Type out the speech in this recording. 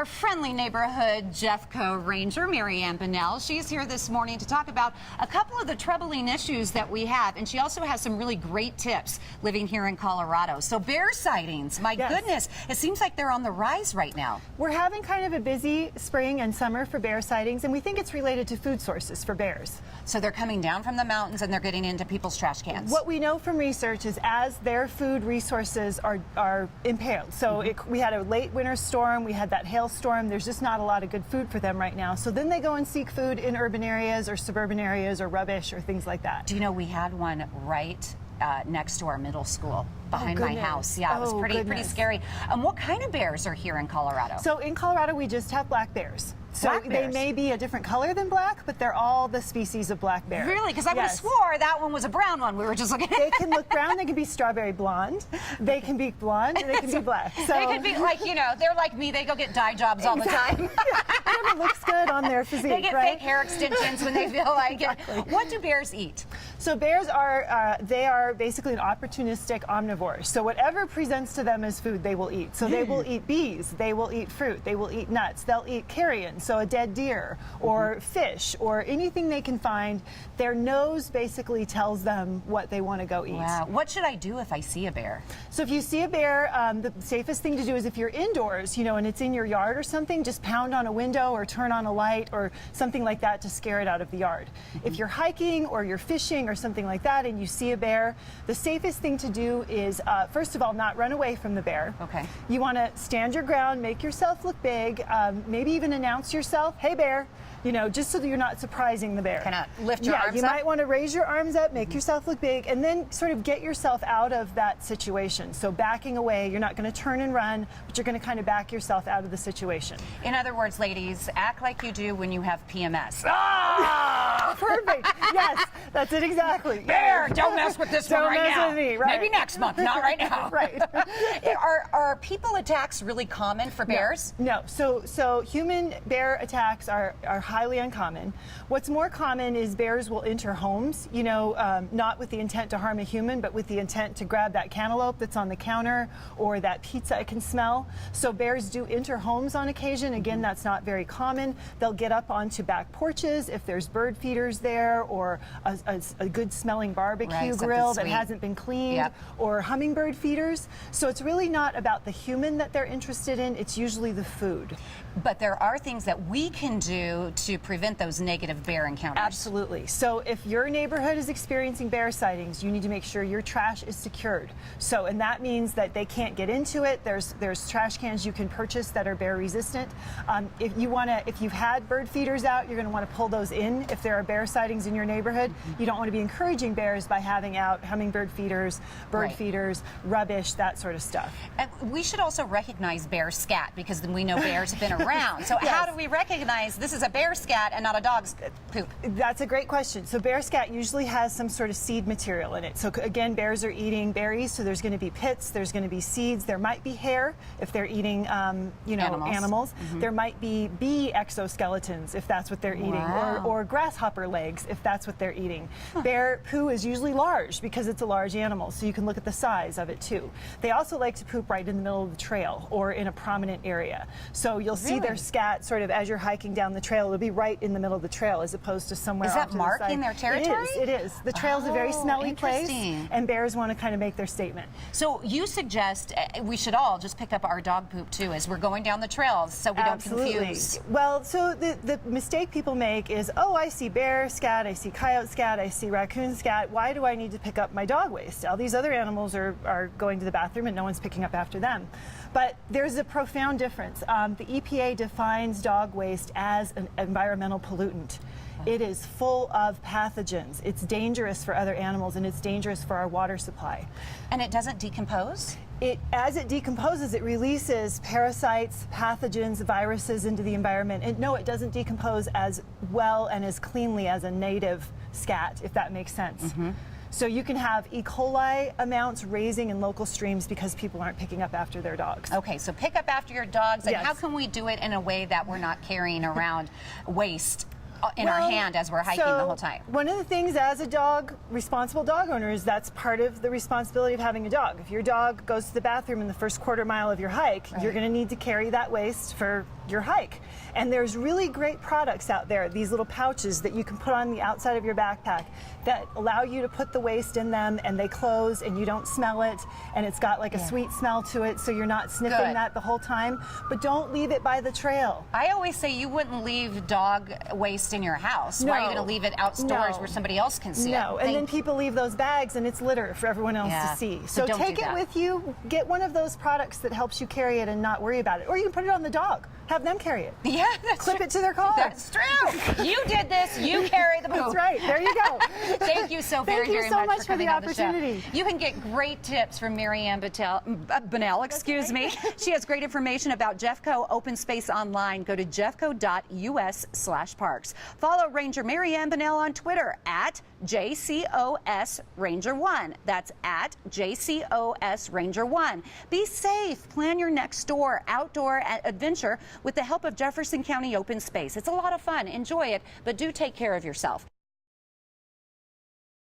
friendly neighborhood JeffCo Ranger, Mary Ann Bonnell. She's here this morning to talk about a couple of the troubling issues that we have, and she also has some really great tips living here in Colorado. So bear sightings, my goodness, it seems like they're on the rise right now. We're having kind of a busy spring and summer for bear sightings, and we think it's related to food sources for bears. So they're coming down from the mountains and they're getting into people's trash cans. What we know from research is as their food resources are impaired. So we had a late winter storm, we had that hailstorm, there's just not a lot of good food for them right now. So then they go and seek food in urban areas or suburban areas or rubbish or things like that. Do you know we had one right next to our middle school behind my house? Yeah, it was pretty scary. What kind of bears are here in Colorado? So in Colorado we just have black bears. So they may be a different color than black, but they're all the species of black bear. Really? Because I would have swore that one was a brown one. We were just looking at. They can look brown, they can be strawberry blonde, they can be blonde, and they can be black. So they can be like, you know, they're like me, they go get dye jobs all the time. Whatever looks good on their physique, they get fake hair extensions when they feel like it. What do bears eat? So bears are, they are basically an opportunistic omnivore. So whatever presents to them as food, they will eat. So they will eat bees, they will eat fruit, they will eat nuts, they'll eat carrion, so a dead deer, or fish, or anything they can find. Their nose basically tells them what they want to go eat. Wow. What should I do if I see a bear? So if you see a bear, the safest thing to do is if you're indoors, you know, and it's in your yard or something, just pound on a window or turn on a light or something like that to scare it out of the yard. If you're hiking or you're fishing or something like that and you see a bear, the safest thing to do is, first of all, not run away from the bear. Okay. You want to stand your ground, make yourself look big, maybe even announce yourself, hey bear, you know, just so that you're not surprising the bear. Kind of lift your arms up? You might want to raise your arms up, make yourself look big, and then sort of get yourself out of that situation. So backing away, you're not going to turn and run, but you're going to kind of back yourself out of the situation. In other words, ladies, act like you do when you have PMS. Ah! Perfect. Yes, that's it exactly. Bear, don't mess with this one right now. Don't mess with me, right. Maybe next month, not right now. Right. Are people attacks really common for bears? No. So human bear attacks are highly uncommon. What's more common is bears will enter homes, you know, not with the intent to harm a human, but with the intent to grab that cantaloupe that's on the counter or that pizza I can smell. So bears do enter homes on occasion. Again, that's not very common. They'll get up onto back porches if there's bird feeders there or a good smelling barbecue grill that hasn't been cleaned or hummingbird feeders. So it's really not about the human that they're interested in. It's usually the food. But there are things that we can do to prevent those negative bear encounters. Absolutely. So if your neighborhood is experiencing bear sightings, you need to make sure your trash is secured. So, and that means that they can't get into it. There's trash cans you can purchase that are bear resistant. If you've had bird feeders out, you're going to want to pull those in if there are bear sightings in your neighborhood. You don't want to be encouraging bears by having out hummingbird feeders, bird feeders, rubbish, that sort of stuff. And we should also recognize bear scat because then we know bears have been around. So how do we recognize this is a bear scat and not a dog's poop? That's a great question. So bear scat usually has some sort of seed material in it. So again, bears are eating berries, so there's going to be pits, there's going to be seeds, there might be hair if they're eating, you know, animals. There might be bee exoskeletons if that's what they're eating, or grasshopper legs if that's what they're eating. Bear poo is usually large because it's a large animal, so you can look at the size of it too. They also like to poop right in the middle of the trail or in a prominent area. So you'll see their scat sort of as you're hiking down the trail. It'll be right in the middle of the trail as opposed to somewhere off to the side. Is that marking their territory? It is. The trail's a very smelly place, and bears want to kind of make their statement. So you suggest we should all just pick up our dog poop too as we're going down the trails so we don't confuse. Well, so the mistake people make is, oh, I see bear scat, I see coyote scat, I see raccoon scat. Why do I need to pick up my dog waste? All these other animals are going to the bathroom and no one's picking up after them. But there's a profound difference. The EPA defines dog waste as an environmental pollutant. It is full of pathogens. It's dangerous for other animals and it's dangerous for our water supply. And it doesn't decompose? As it decomposes, it releases parasites, pathogens, viruses into the environment. And no, it doesn't decompose as well and as cleanly as a native scat, if that makes sense. So you can have E. coli amounts raising in local streams because people aren't picking up after their dogs. Okay, so pick up after your dogs. And how can we do it in a way that we're not carrying around waste in our hand as we're hiking the whole time? One of the things as a responsible dog owner is that's part of the responsibility of having a dog. If your dog goes to the bathroom in the first quarter mile of your hike, you're going to need to carry that waste for your hike. And there's really great products out there, these little pouches that you can put on the outside of your backpack that allow you to put the waste in them, and they close and you don't smell it, and it's got like a sweet smell to it, so you're not sniffing that the whole time. But don't leave it by the trail. I always say you wouldn't leave dog waste in your house. No. Why are you going to leave it outdoors where somebody else can see it? No, and then people leave those bags and it's litter for everyone else to see. So take it with you, get one of those products that helps you carry it and not worry about it. Or you can put it on the dog, have them carry it. Yeah, that's Clip it to their car. That's true. You did this, you carry the poop. That's right, there you go. Thank you so very much for the coming opportunity. on the show. You can get great tips from Marianne Bunnell, excuse me. She has great information about JeffCo Open Space online. Go to jeffco.us/parks. Follow Ranger Marianne Bunnell on Twitter at JCOS Ranger 1. That's at JCOS Ranger 1. Be safe. Plan your next outdoor adventure with the help of Jefferson County Open Space. It's a lot of fun. Enjoy it, but do take care of yourself.